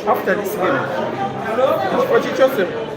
After this game, what you chose?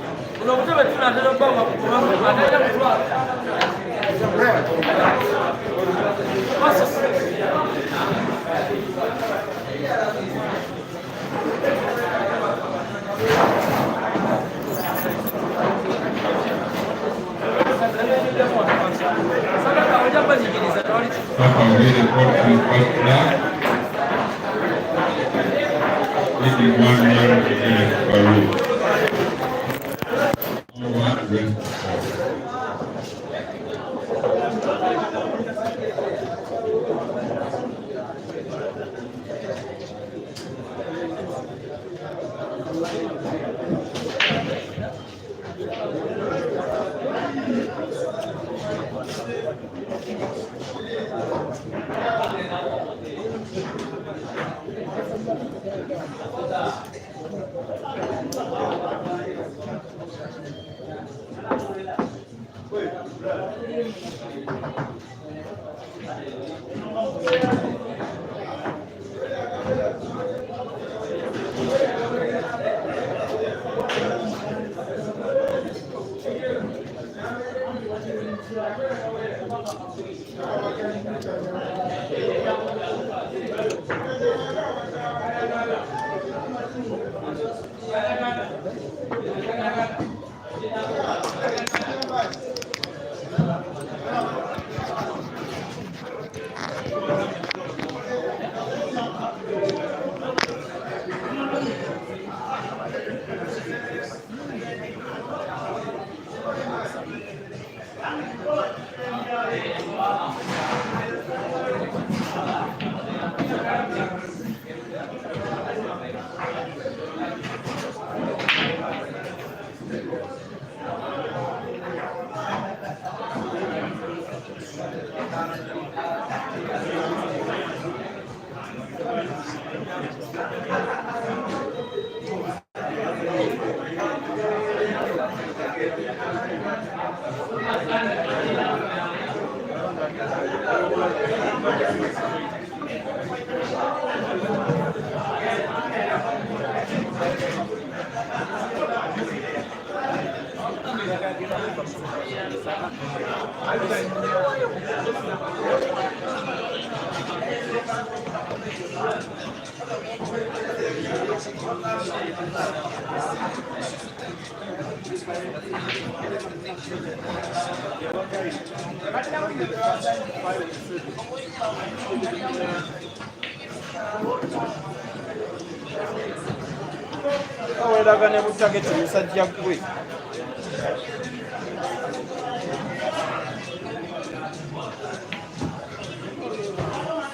Awelagane butaketi musajja gwe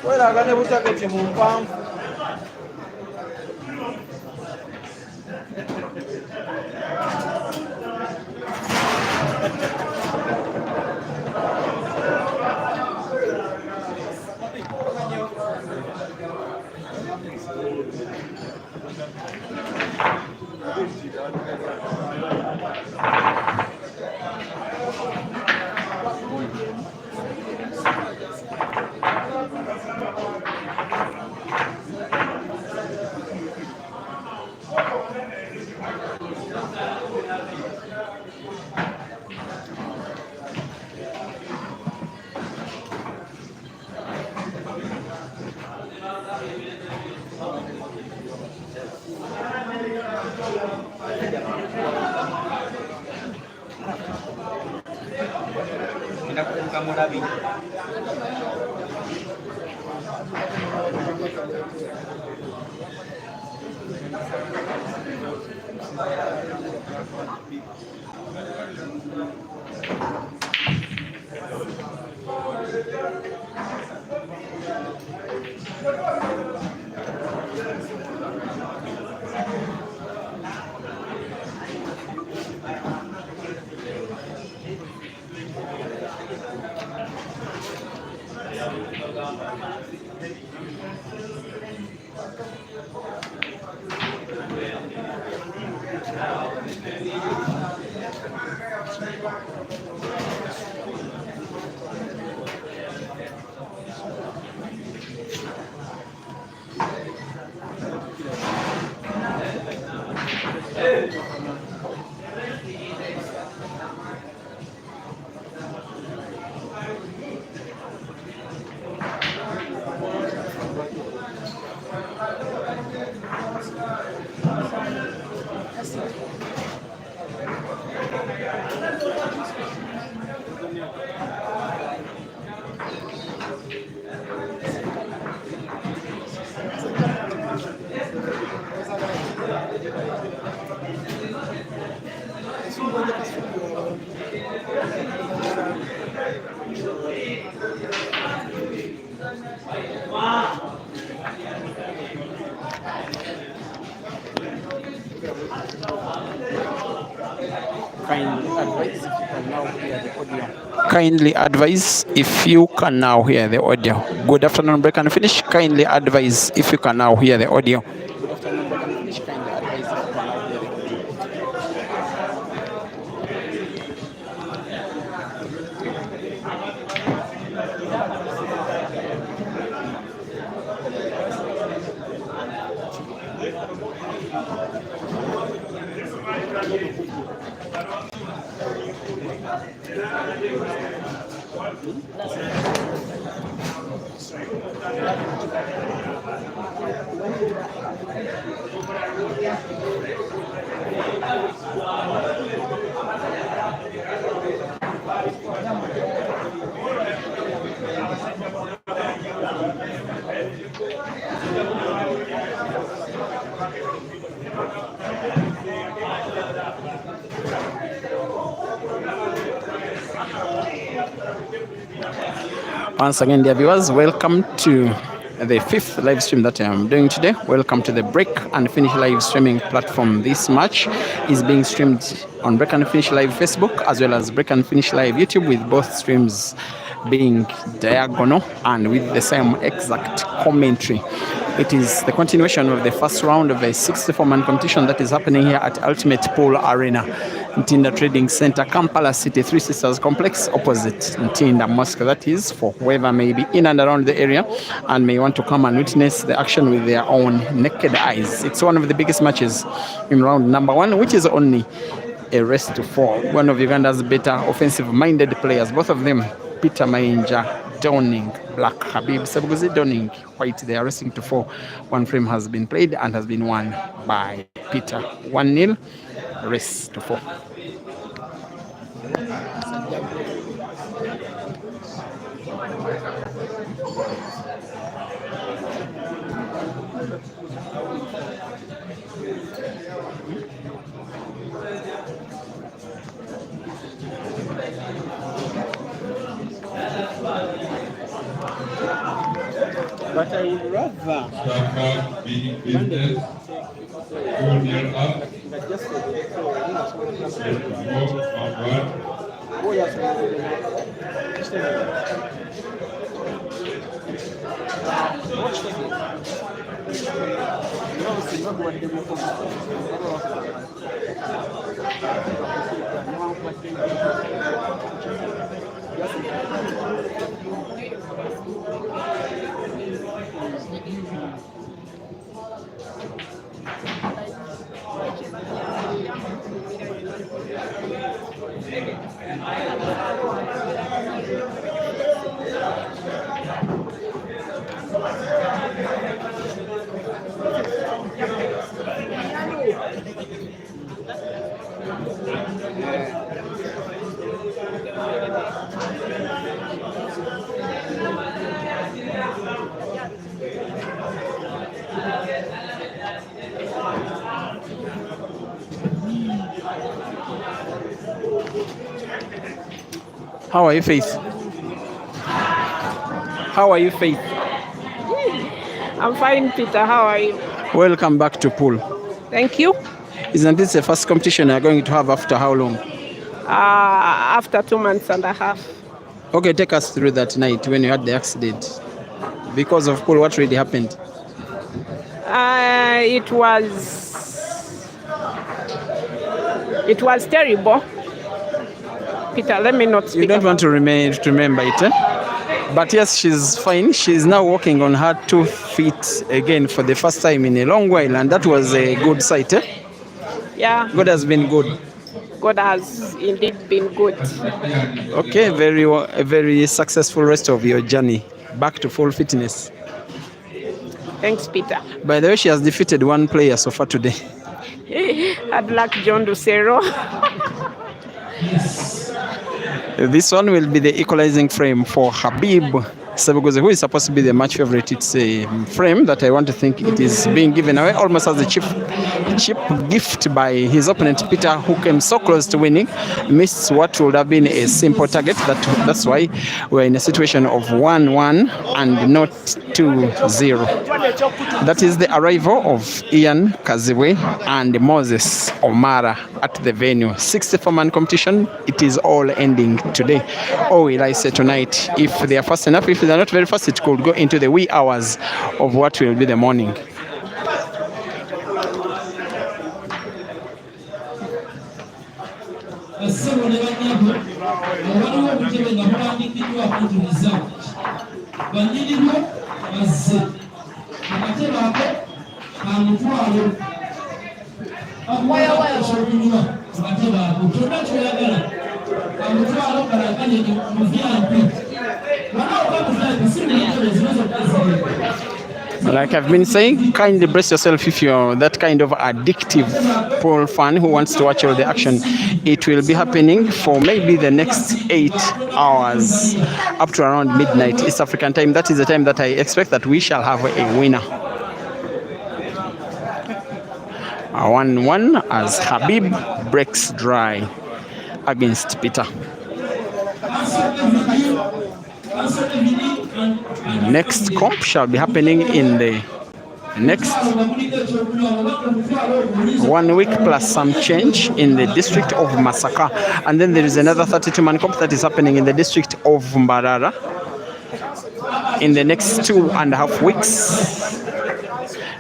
welagane butaketi mu mpanvu kamu Nabi. Kindly advise if you can now hear the audio. Good afternoon, break and finish. Kindly advise if you can now hear the audio. Good afternoon, break and finish. Kindly advise if you can now hear the audio. Once again, dear viewers, welcome to the 5th live stream that I am doing today. Welcome to the Break and Finish live streaming platform. This match is being streamed on Break and Finish Live Facebook as well as Break and Finish Live YouTube, with both streams being diagonal and with the same exact commentary. It is the continuation of the first round of a 64-man competition that is happening here at Ultimate Pool Arena, Ntinda Trading Center, Kampala City, Three Sisters Complex, opposite Ntinda Mosque. That is for whoever may be in and around the area and may want to come and witness the action with their own naked eyes. It's one of the biggest matches in round number 1, which is only a race to 4. One of Uganda's better offensive-minded players, both of them, Peter Mainja donning black, Habib Sebuguzi donning white. They are racing to 4. One frame has been played and has been won by Peter. 1-0, race to 4. But I would rather Shaka being business, junior up, How are you, Faith? How are you, Faith? I'm fine, Peter. How are you? Welcome back to pool. Thank you. Isn't this the first competition you're going to have after how long? After 2 months and a half. Okay, take us through that night when you had the accident. Because of pool, what really happened? It was terrible. Peter, let me not speak. You don't want to remember it, eh? But yes, she's fine. She's now walking on her 2 feet again for the first time in a long while, and that was a good sight, eh? Yeah, God has been good. God has indeed been good. Okay, a very successful rest of your journey back to full fitness. Thanks, Peter. By the way, she has defeated one player so far today. Hard luck, John Lucero. This one will be the equalizing frame for Habib Sebuguzi, who is supposed to be the match favorite. It's a frame that I want to think it is being given away almost as a cheap gift by his opponent Peter, who came so close to winning, missed what would have been a simple target. That's why we're in a situation of 1-1 and not 2-0. That is the arrival of Ian Kaziwe and Moses Omara at the venue. 64-man competition. It is all ending today. Or will I say tonight? If they are fast enough, if they are not very fast, it could go into the wee hours of what will be the morning. Like I've been saying, kindly brace yourself if you're that kind of addictive pool fan who wants to watch all the action. It will be happening for maybe the next 8 hours up to around midnight East African time. That is the time that I expect that we shall have a winner. 1-1 as Habib breaks dry against Peter. Next comp shall be happening in the next 1 week plus some change in the district of Masaka. And then there is another 32-man comp that is happening in the district of Mbarara in the next 2.5 weeks.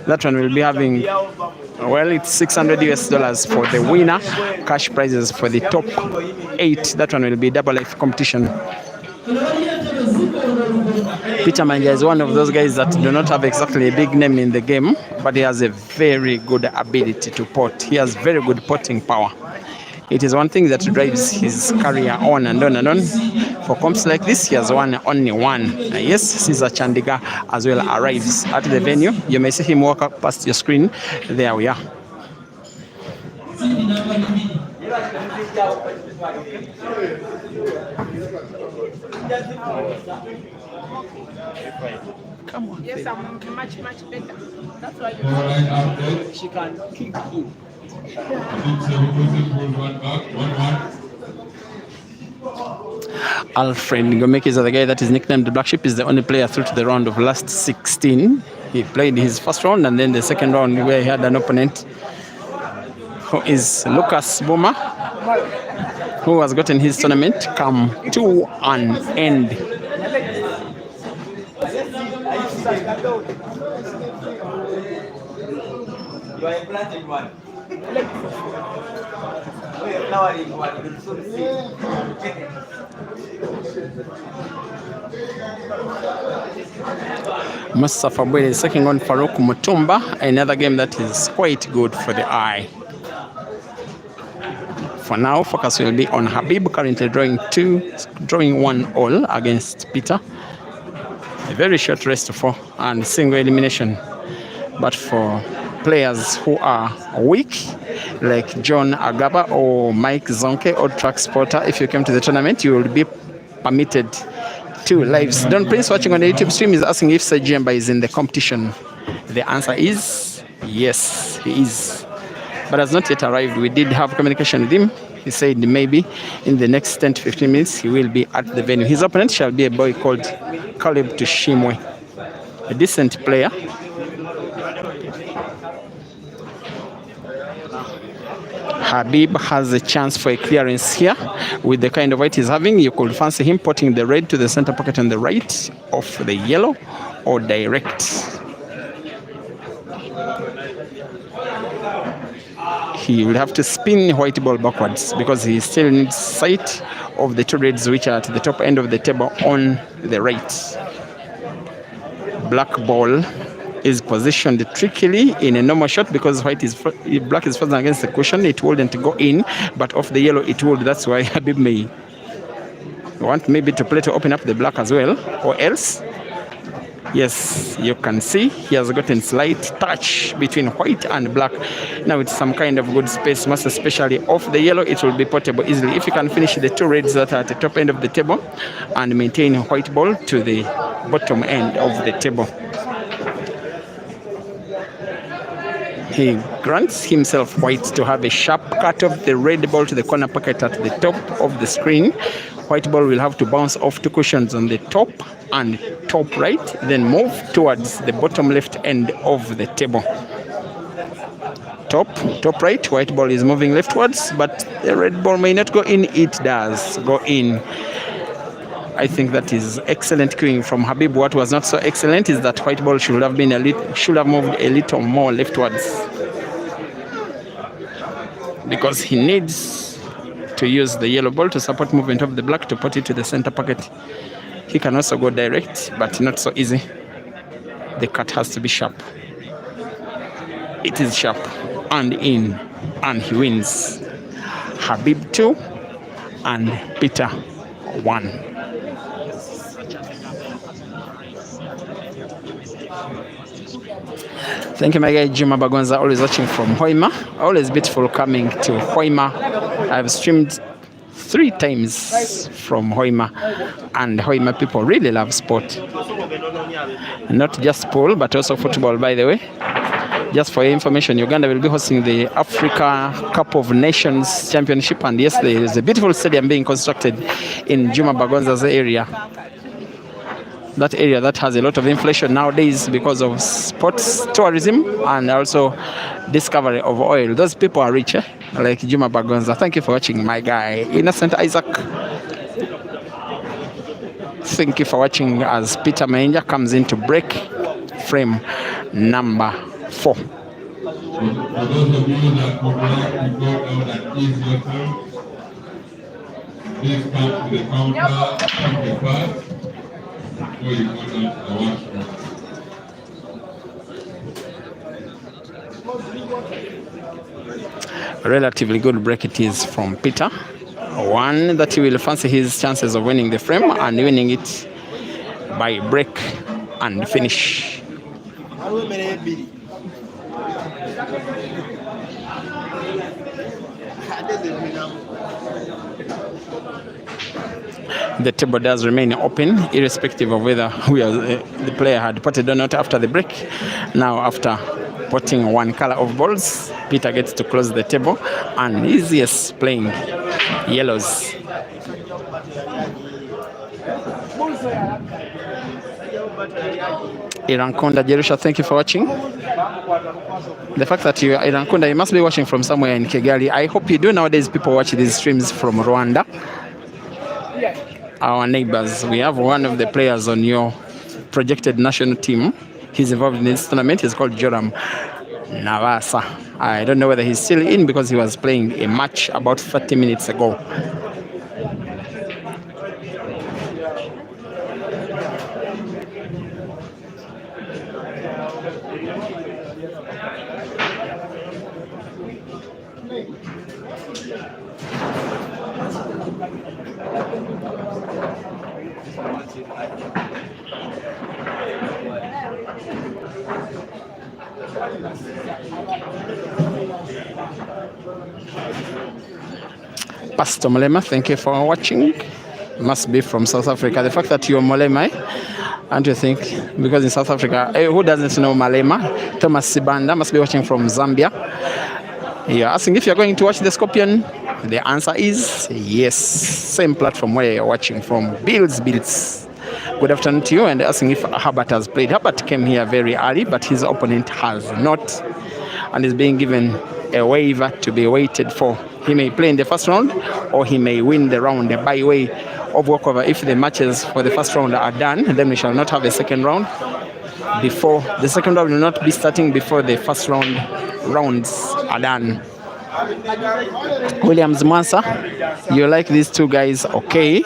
That one will be having, well, it's $600 for the winner, cash prizes for the top 8. That one will be double life competition. Peter Manja is one of those guys that do not have exactly a big name in the game, but he has a very good ability to pot. He has very good potting power. It is one thing that drives his career on and on and on. For comps like this, he has won only one. Yes, Caesar Chandiga as well arrives at the venue. You may see him walk up past your screen. There we are. Come on. Yes, I'm much better. That's why She can kick in. Alfred Ngomeki is the guy that is nicknamed the Black Sheep. Is the only player through to the round of last 16. He played his first round and then the second round where he had an opponent who is Lucas Boma, who has gotten his tournament come to an end. You are implanted one. Mustafa Bwele is second on Farouk Mutumba, another game that is quite good for the eye. For now, focus will be on Habib, currently drawing 1-all against Peter. A very short rest for and single elimination. But for players who are weak, like John Agaba or Mike Zonke or Track Spotter, if you came to the tournament, you will be permitted 2 lives. Don Prince watching on the YouTube stream is asking if Sajemba is in the competition. The answer is yes, he is. But has not yet arrived. We did have communication with him. He said maybe in the next 10 to 15 minutes he will be at the venue. His opponent shall be a boy called Caleb Tushimwe, a decent player. Habib has a chance for a clearance here. With the kind of weight he's having, you could fancy him putting the red to the center pocket on the right of the yellow or direct. He will have to spin white ball backwards because he still needs sight of the 2 reds which are at the top end of the table on the right. Black ball is positioned trickily in a normal shot because black is frozen against the cushion. It wouldn't go in, but off the yellow it would. That's why Habib may want maybe to play to open up the black as well, or else. Yes, you can see he has gotten slight touch between white and black. Now it's some kind of good space, most especially off the yellow. It will be portable easily if you can finish the two reds that are at the top end of the table and maintain white ball to the bottom end of the table. He grants himself white to have a sharp cut of the red ball to the corner pocket at the top of the screen. White ball will have to bounce off two cushions on the top and top right, then move towards the bottom left end of the table. Top right, white ball is moving leftwards, but the red ball may not go in. It does go in. I think that is excellent queuing from Habib. What was not so excellent is that white ball should have moved a little more leftwards, because he needs to use the yellow ball to support movement of the black to put it to the center pocket. He can also go direct, but not so easy. The cut has to be sharp. It is sharp and in, and he wins. Habib 2 and Peter 1. Thank you, my guy Juma Bagonza, always watching from Hoima. Always beautiful coming to Hoima. I've streamed 3 times from Hoima, and Hoima people really love sport. Not just pool, but also football, by the way. Just for your information, Uganda will be hosting the Africa Cup of Nations Championship, and yes, there is a beautiful stadium being constructed in Juma Bagonza's area. That area that has a lot of inflation nowadays because of sports tourism and also discovery of oil. Those people are rich, like Juma Bagonza. Thank you for watching, my guy Innocent Isaac. Thank you for watching as Peter Mainja comes into break frame number 4. For those of you that would like to go down and ease yourself, please come to the counter, take the pass, before you go down to the washroom. Relatively good break it is from Peter. One that he will fancy his chances of winning the frame and winning it by break and finish. The table does remain open, irrespective of whether the player had potted or not after the break. Now, after potting one color of balls, Peter gets to close the table, and he's yes playing yellows. Irankunda Jerusha, thank you for watching. The fact that you are Irankunda, you must be watching from somewhere in Kigali. I hope you do. Nowadays, people watch these streams from Rwanda. Our neighbors. We have one of the players on your projected national team. He's involved in this tournament. He's called Joram Navasa. I don't know whether he's still in because he was playing a match about 30 minutes ago. Pastor Molema, thank you for watching. Must be from South Africa. The fact that you're Molema, and you think, because in South Africa, who doesn't know Malema? Thomas Sibanda must be watching from Zambia. You're asking if you're going to watch the Scorpion. The answer is yes. Same platform where you're watching from. Bills. Good afternoon to you, and asking if Herbert has played. Herbert came here very early, but his opponent has not, and is being given a waiver to be waited for. He may play in the first round, or he may win the round by way of walkover. If the matches for the first round are done, then we shall not have a second round. Before the second round will not be starting before the first rounds are done. Williams Mwansa, you like these two guys? Okay.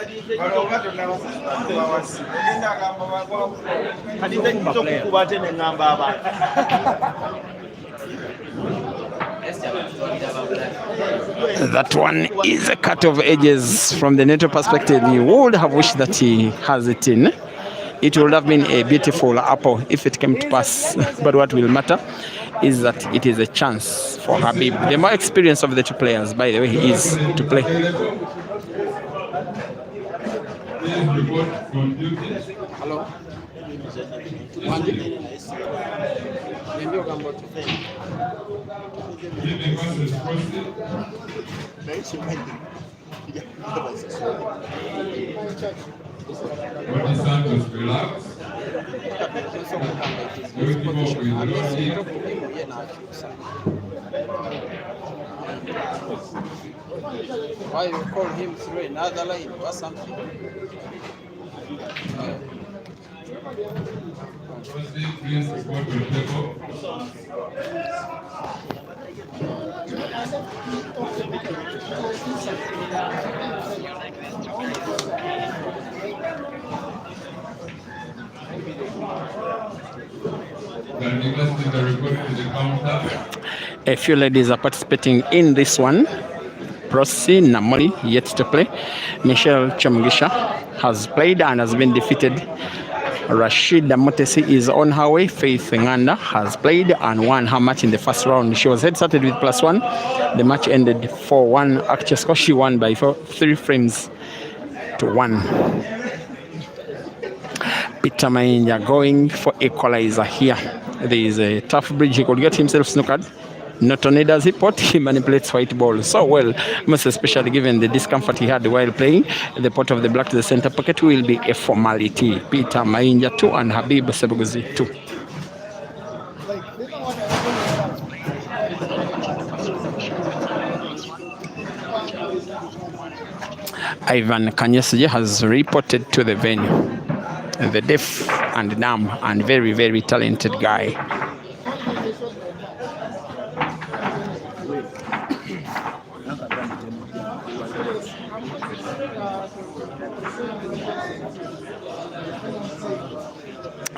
That one is a cut of edges from the netto perspective. He would have wished that he has it in. It would have been a beautiful apple if it came to pass. But what will matter is that it is a chance for Habib. The more experience of the two players, by the way, is to play. Hello. Why you call him through another line or something? A few ladies are participating in this one. Prosi Namori yet to play. Michelle Chamgisha has played and has been defeated. Rashida Motesi is on her way. Faith Nganda has played and won her match in the first round. She was head started with +1. The match ended 4-1. Actual score, she won by 3 frames to 1. Peter Mainya going for equalizer here. There is a tough bridge. He could get himself snookered. Not only does he pot, he manipulates white ball so well, most especially given the discomfort he had while playing. The pot of the black to the center pocket will be a formality. Peter Mainya 2 and Habib Sebuguzi 2. Ivan Kanyesije has reported to the venue. The deaf and dumb and very, very talented guy.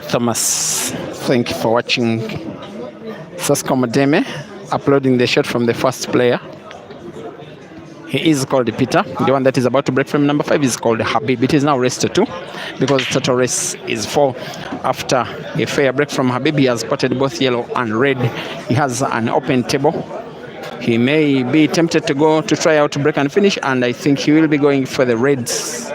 Thomas, thank you for watching. Sasko Mademe uploading the shot from the first player. He is called Peter. The one that is about to break from number 5 is called Habib. It is now race to 2 because total race is 4. After a fair break from Habib, he has spotted both yellow and red. He has an open table. He may be tempted to go to try out break and finish, and I think he will be going for the reds.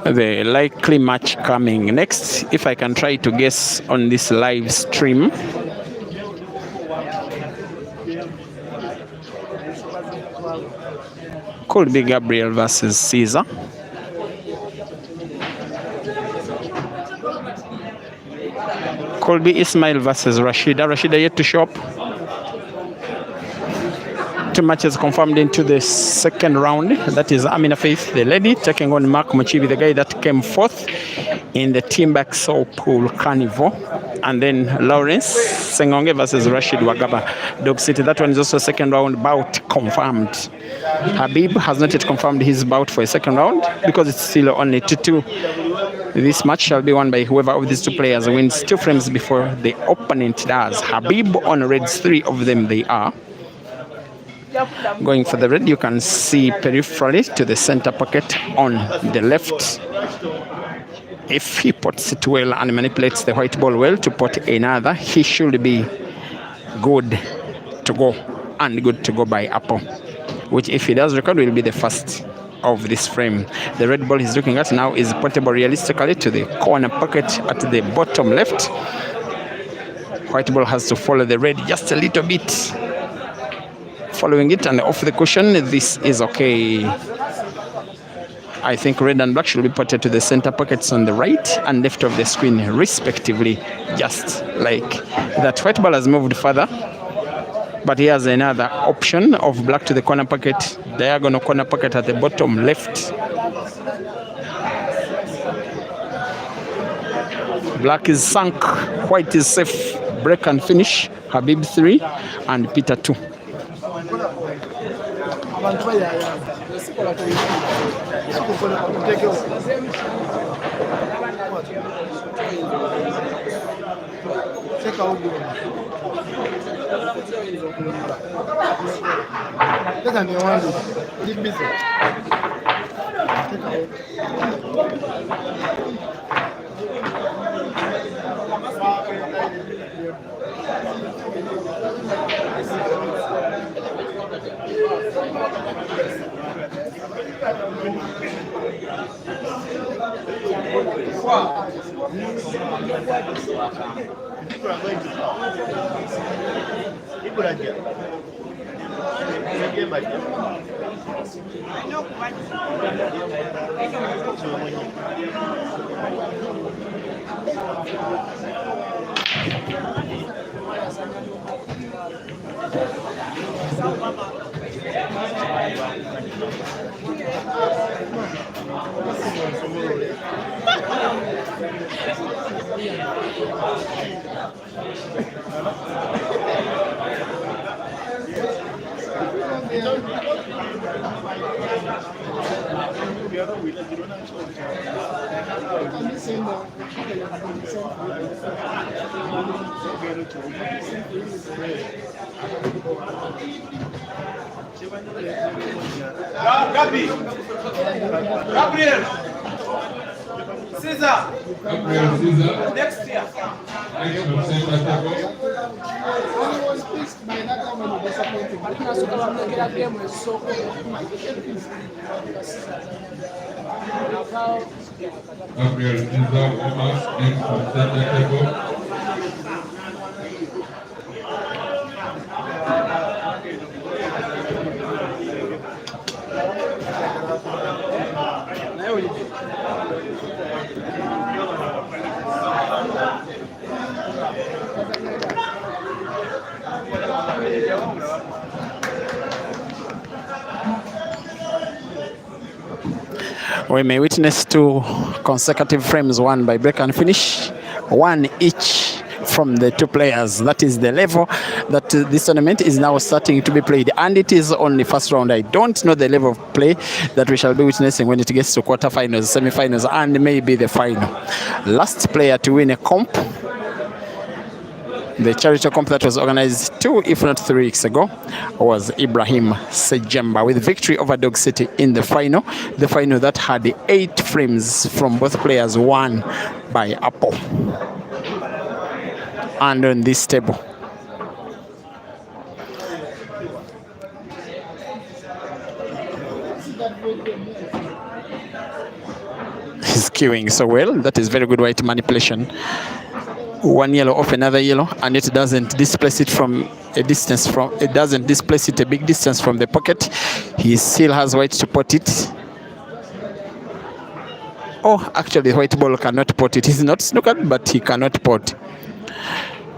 The likely match coming next, if I can try to guess on this live stream, could be Gabriel versus Caesar. Could be Ismail versus Rashida. Rashida yet to show up. 2 matches confirmed into the second round. That is Amina Faith, the lady, taking on Mark Mochibi, the guy that came 4th in the Teamback Soul Pool Carnival. And then Lawrence Sengonge versus Rashid Wagaba, Dog City. That one is also a second round bout confirmed. Habib has not yet confirmed his bout for a second round because it's still only 2-2. This match shall be won by whoever of these 2 players wins 2 frames before the opponent does. Habib on reds, 3 of them they are. Going for the red, you can see peripherally to the center pocket on the left. If he puts it well and manipulates the white ball well to put another, he should be good to go and good to go by apple, which if he does record will be the first of this frame. The red ball he's looking at now is portable realistically to the corner pocket at the bottom left. White ball has to follow the red just a little bit. Following it and off the cushion, this is okay. I think red and black should be putted to the center pockets on the right and left of the screen respectively, just like that. White ball has moved further, but he has another option of black to the corner pocket, diagonal corner pocket at the bottom left. Black is sunk, white is safe. Break and finish. Habib 3 and Peter 2. Gabriel. Caesar. Gabriel Caesar. Next year. Next from center table. Gabriel Caesar, Omas, next from center table. We may witness 2 consecutive frames won by break and finish, 1 each from the 2 players. That is the level that this tournament is now starting to be played, and it is only first round. I don't know the level of play that we shall be witnessing when it gets to quarterfinals, semi-finals, and maybe the final. Last player to win a comp, the charity comp that was organized 2 if not 3 weeks ago, was Ibrahim Sejemba with victory over Dog City in the final that had 8 frames from both players won by Apple. And on this table, he's queuing so well. That is very good white manipulation. 1 yellow off another yellow, and it doesn't displace it from a distance from it doesn't displace it a big distance from the pocket. He still has white to pot it. Oh, actually the white ball cannot pot it. He's not snookered, but he cannot pot.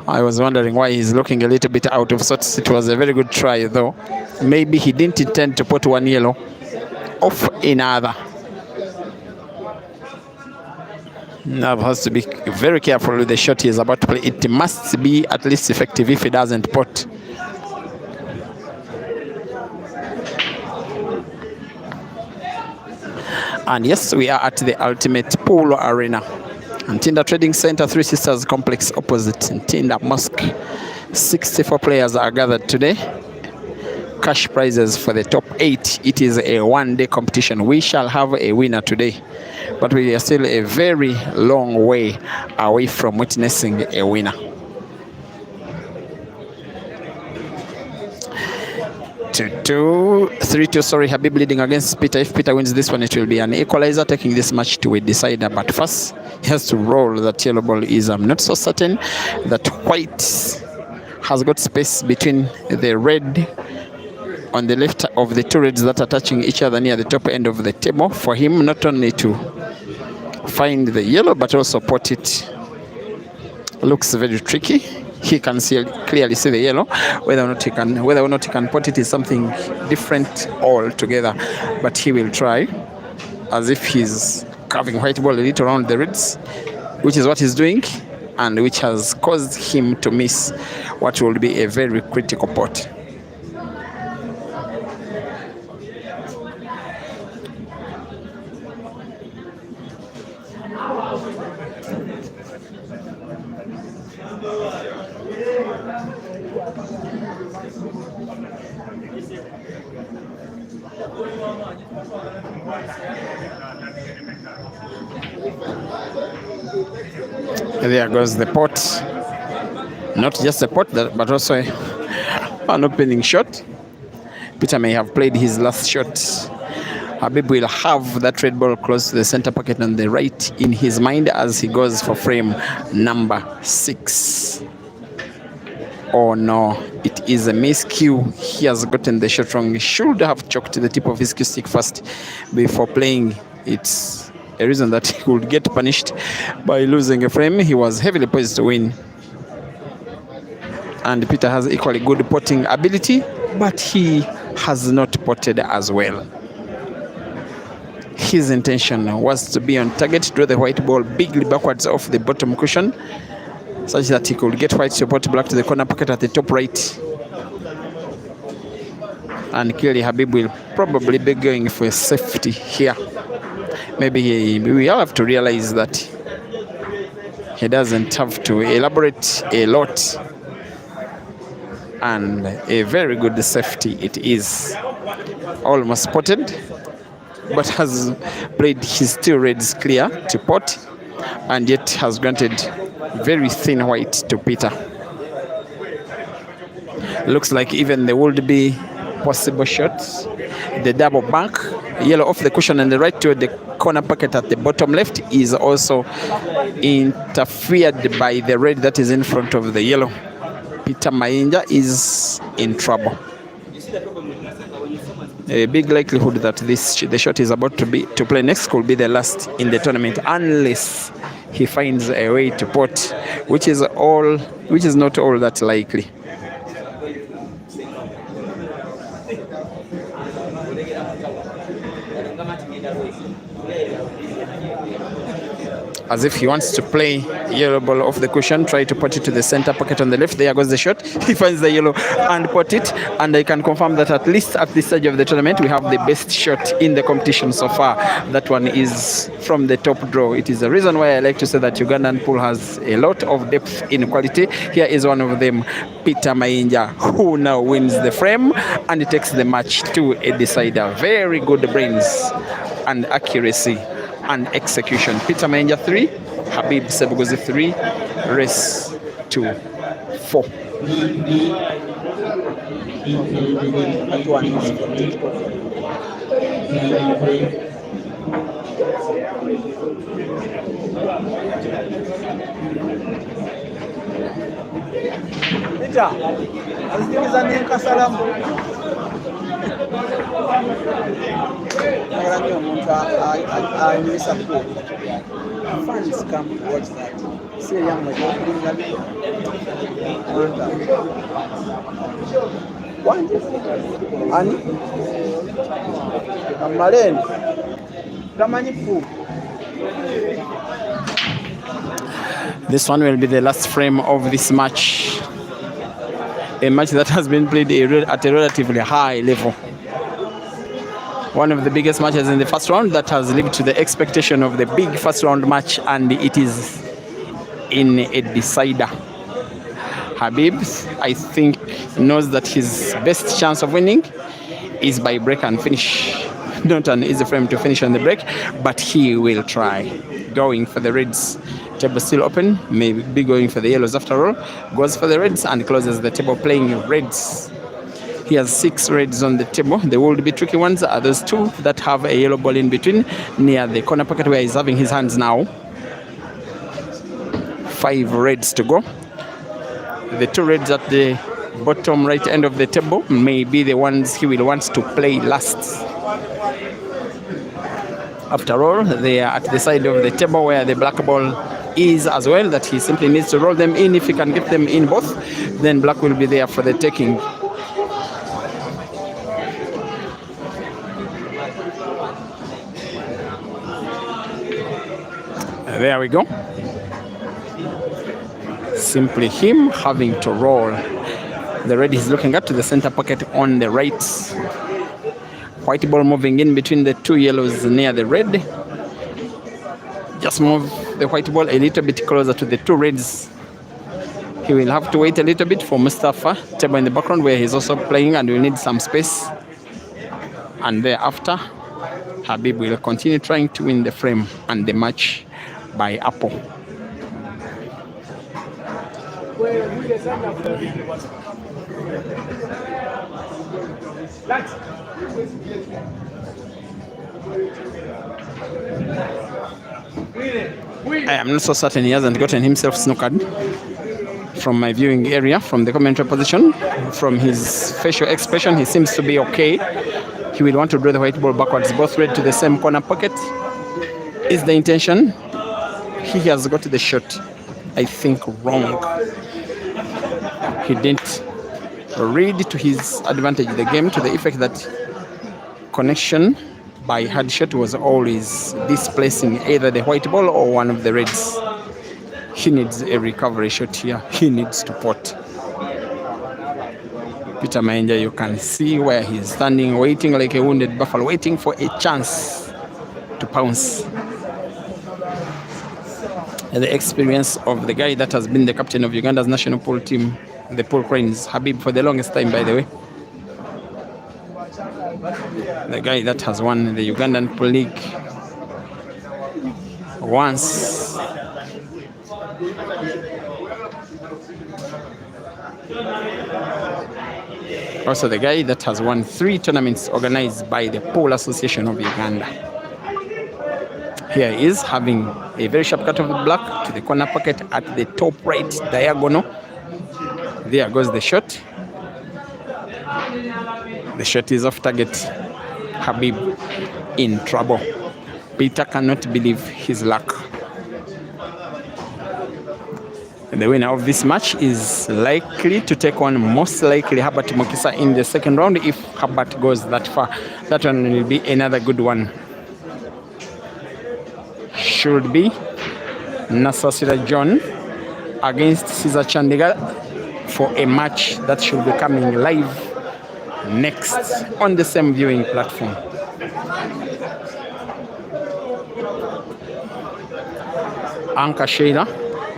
I was wondering why he's looking a little bit out of sorts. It was a very good try though. Maybe he didn't intend to pot 1 yellow off another. Now has to be very careful with the shot he is about to play. It must be at least effective if he doesn't pot. And yes, we are at the Ultimate Pool Arena, Ntinda Trading Center, Three Sisters Complex opposite Ntinda Mosque. 64 players are gathered today. Cash prizes for the top 8. It is a 1-day competition. We shall have a winner today, but we are still a very long way away from witnessing a winner. Two, 3-2, sorry, Habib leading against Peter. If Peter wins this one, it will be an equalizer, taking this match to a decider. But first, he has to roll that yellow ball. I'm not so certain that white has got space between the red on the left of the 2 reds that are touching each other near the top end of the table for him not only to find the yellow but also pot it. Looks very tricky. He can clearly see the yellow. Whether or not he can pot it is something different altogether, but he will try, as if he's carving white ball a little around the reds. which is what he's doing, and which has caused him to miss what will be a very critical pot. There goes the pot. Not just a pot, but also an opening shot. Peter may have played his last shot. Habib will have that red ball close to the center pocket on the right in his mind as he goes for frame number 6. Oh no, it is a miscue. He has gotten the shot wrong. He should have choked the tip of his cue stick first before playing. It's a reason that he would get punished by losing a frame. He was heavily poised to win. And Peter has equally good potting ability, but he has not potted as well. His intention was to be on target, draw the white ball bigly backwards off the bottom cushion, such that he could get white to pot black to the corner pocket at the top right. And clearly Habib will probably be going for a safety here. Maybe we all have to realize that he doesn't have to elaborate a lot. And a very good safety it is. Almost spotted, but has played his 2 reds clear to pot, and yet has granted very thin white to Peter. Looks like even there would be possible shots. The double bank, yellow off the cushion and the right to the corner pocket at the bottom left is also interfered by the red that is in front of the yellow. Peter Mayinja is in trouble. A big likelihood that the shot is about to play next could be the last in the tournament, unless he finds a way to pot, which is not all that likely. As if he wants to play yellow ball off the cushion, try to put it to the center pocket on the left. There goes the shot. He finds the yellow and put it. And I can confirm that at least at this stage of the tournament, we have the best shot in the competition so far. That one is from the top draw. It is the reason why I like to say that Ugandan pool has a lot of depth in quality. Here is one of them, Peter Mayinja, who now wins the frame and takes the match to a decider. Very good brains and accuracy and execution. Peter Mayinja 3, Habib Sebuguzi 3, race to 4. That one is for TikTok. Peter, azikiza nenka salamu. Fans come to watch that. See a young lady opening that. One. Ani? Kamalen. Kamanyifu. This one will be the last frame of this match. A match that has been played at a relatively high level. One of the biggest matches in the first round that has lived to the expectation of the big first round match, and it is in a decider. Habib, I think, knows that his best chance of winning is by break and finish. Not an easy frame to finish on the break, but he will try. Going for the reds. Table still open, maybe going for the yellows after all. Goes for the reds and closes the table playing reds. He has 6 reds on the table. The will be tricky ones are those 2 that have a yellow ball in between near the corner pocket where he's having his hands now. 5 reds to go. The 2 reds at the bottom right end of the table may be the ones he will want to play last. After all, they are at the side of the table where the black ball is as well, that he simply needs to roll them in. If he can get them in both, then black will be there for the taking. There we go. simply him having to roll. The red is looking at to the center pocket on the right. White ball moving in between the two yellows near the red. Just move the white ball a little bit closer to the two reds. He will have to wait a little bit for Mustafa. Table in the background where he's also playing and will need some space. And thereafter, Habib will continue trying to win the frame and the match by apple. I am not so certain he hasn't gotten himself snookered from my viewing area, from the commentary position. From his facial expression, he seems to be okay. He will want to draw the white ball backwards, both red to the same corner pocket. Is the intention? He has got the shot, I think, wrong. He didn't read to his advantage the game, to the effect that connection by hard shot was always displacing either the white ball or one of the reds. He needs a recovery shot here. He needs to pot. Peter Maenja, you can see where he's standing, waiting like a wounded buffalo, waiting for a chance to pounce. The experience of the guy that has been the captain of Uganda's national pool team, the Pool Cranes, Habib, for the longest time, by the way. The guy that has won the Ugandan Pool League once. Also the guy that has won 3 tournaments organized by the Pool Association of Uganda. Here he is having a very sharp cut of the black to the corner pocket at the top right diagonal. There goes the shot. The shot is off target. Habib in trouble. Peter cannot believe his luck. The winner of this match is likely to take on, most likely, Herbert Mukisa in the second round if Herbert goes that far. That one will be another good one. Should be Nasasira John against Caesar Chandigarh for a match that should be coming live next on the same viewing platform. Anka Sheila,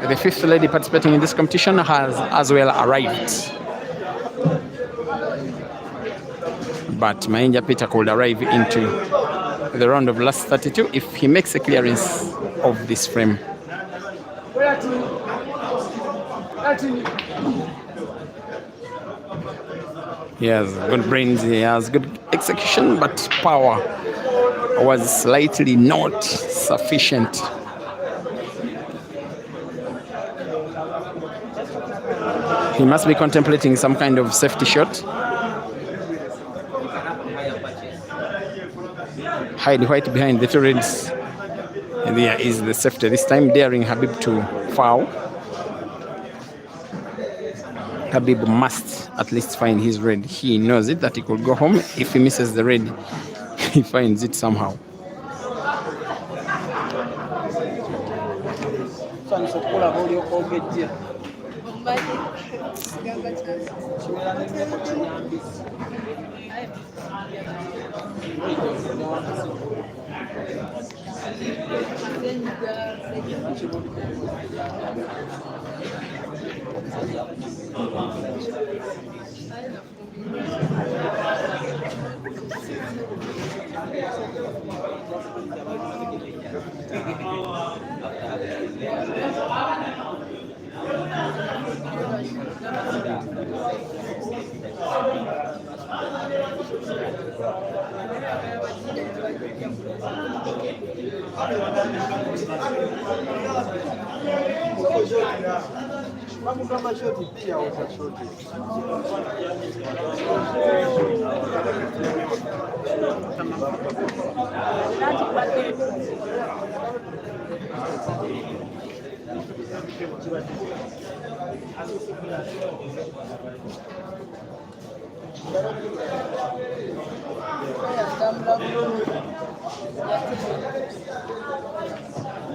the fifth lady participating in this competition, has as well arrived. But Maenja Peter could arrive into the round of last 32 if he makes a clearance of this frame. He has good brains, he has good execution, but power was slightly not sufficient. He must be contemplating some kind of safety shot. Hide white behind the two reds. And there is the safety this time, daring Habib to foul. Habib must at least find his red. He knows it that he could go home. If he misses the red, he finds it somehow.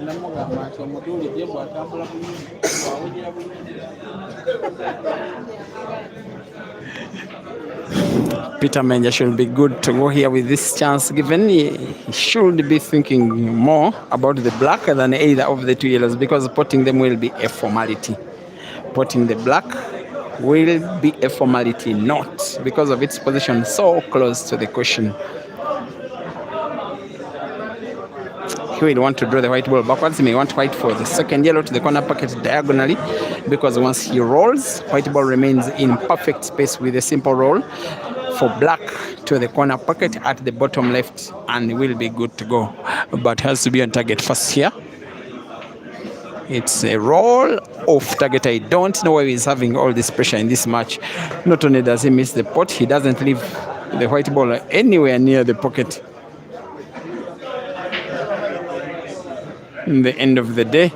namugamba nti omutuulidde bw'atambula bulungi bw'awonyera bulungi. Peter Menja should be good to go here with this chance given. He should be thinking more about the black than either of the two yellows, because potting them will be a formality. Potting the black will be a formality, not because of its position so close to the cushion. He will want to draw the white ball backwards. He may want white for the second yellow to the corner pocket diagonally, because once he rolls, white ball remains in perfect space with a simple roll for black to the corner pocket at the bottom left, and will be good to go. But has to be on target first here. It's a roll off target. I don't know why he's having all this pressure in this match. Not only does he miss the pot, he doesn't leave the white ball anywhere near the pocket. In the end of the day,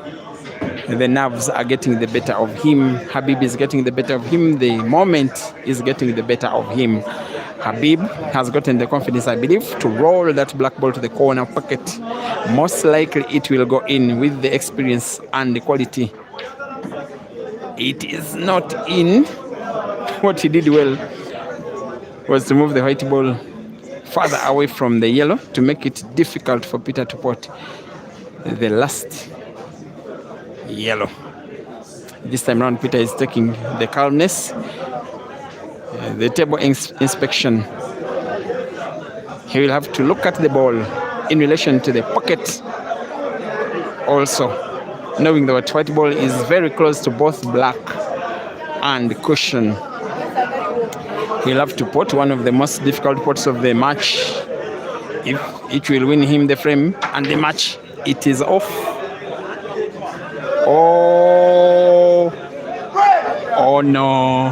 the nerves are getting the better of him. Habib is getting the better of him. The moment is getting the better of him. Habib has gotten the confidence, I believe, to roll that black ball to the corner pocket. Most likely it will go in with the experience and the quality. It is not in. What he did well was to move the white ball further away from the yellow to make it difficult for Peter to pot the last yellow. This time around, Peter is taking the calmness, the table inspection. He will have to look at the ball in relation to the pocket also, knowing that white ball is very close to both black and cushion. He'll have to pot one of the most difficult pots of the match. If it will win him the frame and the match, it is off. Oh no.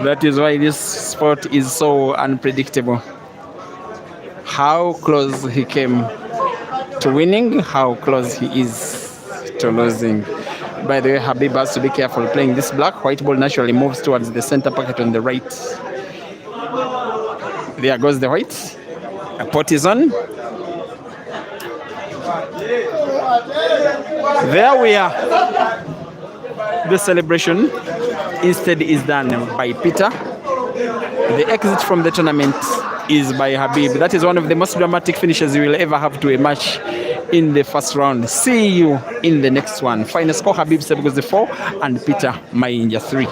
That is why this sport is so unpredictable. How close he came to winning, how close he is to losing. By the way, Habib has to be careful playing this black. White ball naturally moves towards the center pocket on the right. There goes the white. A pot is on. There we are. The celebration instead is done by Peter. The exit from the tournament is by Habib. That is one of the most dramatic finishes you will ever have to a match in the first round. See you in the next one. Final score: Habib Sebuguzi 4 and Peter Mayinja 3.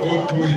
Hopefully,